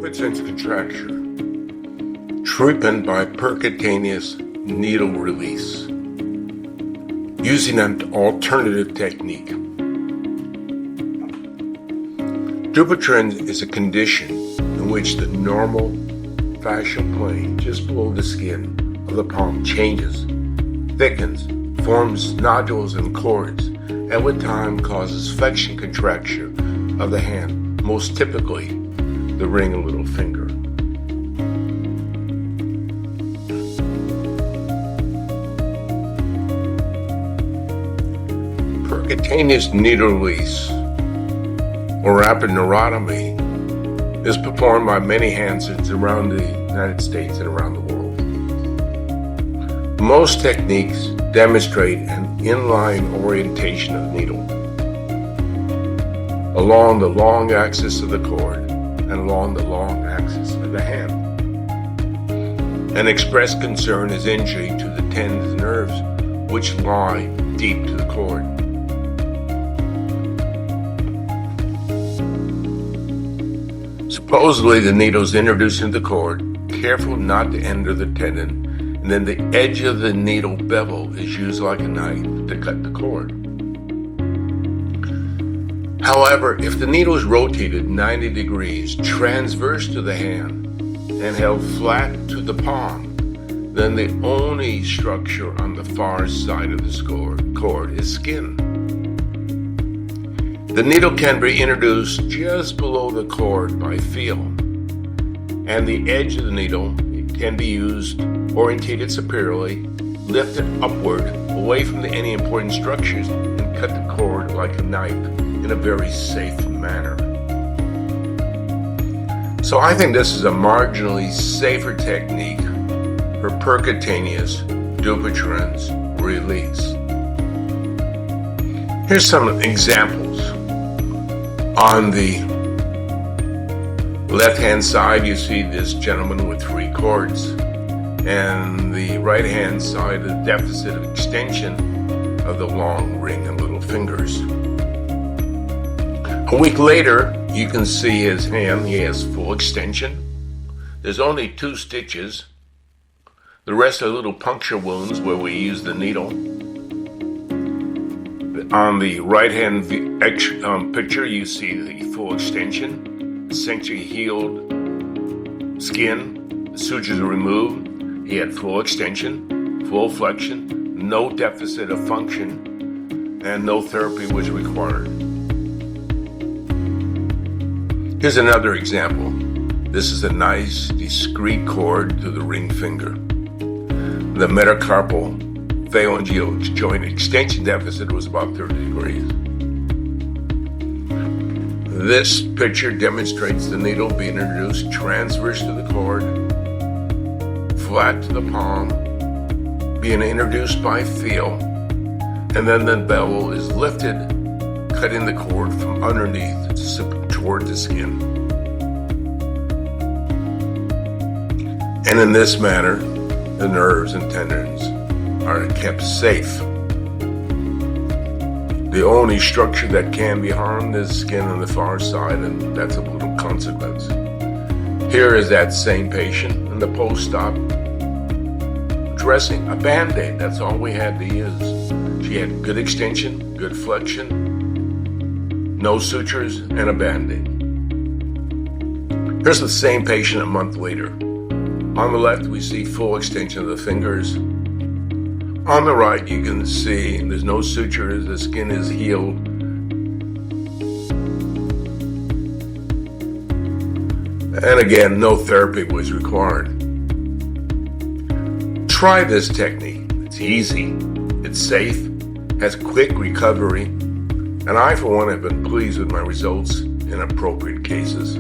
Dupuytren's contracture, treatment by percutaneous needle release, using an alternative technique. Dupuytren is a condition in which the normal fascial plane just below the skin of the palm changes, thickens, forms nodules and cords, and with time causes flexion contracture of the hand, most typically the ring and little finger. Percutaneous needle release, or rapid neurotomy, is performed by many hand surgeons around the United States and around the world. Most techniques demonstrate an inline orientation of the needle along the long axis of the cord and along the long axis of the hand. An expressed concern is injury to the tendons and nerves which lie deep to the cord. Supposedly, the needle is introduced into the cord, careful not to enter the tendon, and then the edge of the needle bevel is used like a knife to cut the cord. However, if the needle is rotated 90 degrees transverse to the hand and held flat to the palm, then the only structure on the far side of the cord is skin. The needle can be introduced just below the cord by feel, and the edge of the needle can be used orientated superiorly, lifted upward away from any important structures, and cut the cord like a knife in a very safe manner. So I think this is a marginally safer technique for percutaneous Dupuytren's release. Here's some examples. On the left-hand side, you see this gentleman with 3 cords, and the right-hand side, the deficit of extension of the long ring and little fingers. A week later, you can see his hand. He has full extension. There's only 2 stitches. The rest are little puncture wounds where we use the needle. On the right-hand picture, you see the full extension, essentially healed skin. The sutures are removed. He had full extension, full flexion, no deficit of function, and no therapy was required. Here's another example. This is a nice, discrete cord to the ring finger. The metacarpal phalangeal joint extension deficit was about 30 degrees. This picture demonstrates the needle being introduced transverse to the cord, flat to the palm, being introduced by feel, and then the bevel is lifted, cutting the cord from underneath toward the skin. And in this manner, the nerves and tendons are kept safe. The only structure that can be harmed is skin on the far side, and that's of little consequence. Here is that same patient in the post-op dressing, a Band-Aid. That's all we had to use. She had good extension, good flexion, no sutures, and a Band-Aid. Here's the same patient a month later. On the left, we see full extension of the fingers. On the right, you can see there's no sutures, the skin is healed. And again, no therapy was required. Try this technique. It's easy, it's safe, has quick recovery, and I, for one, have been pleased with my results in appropriate cases.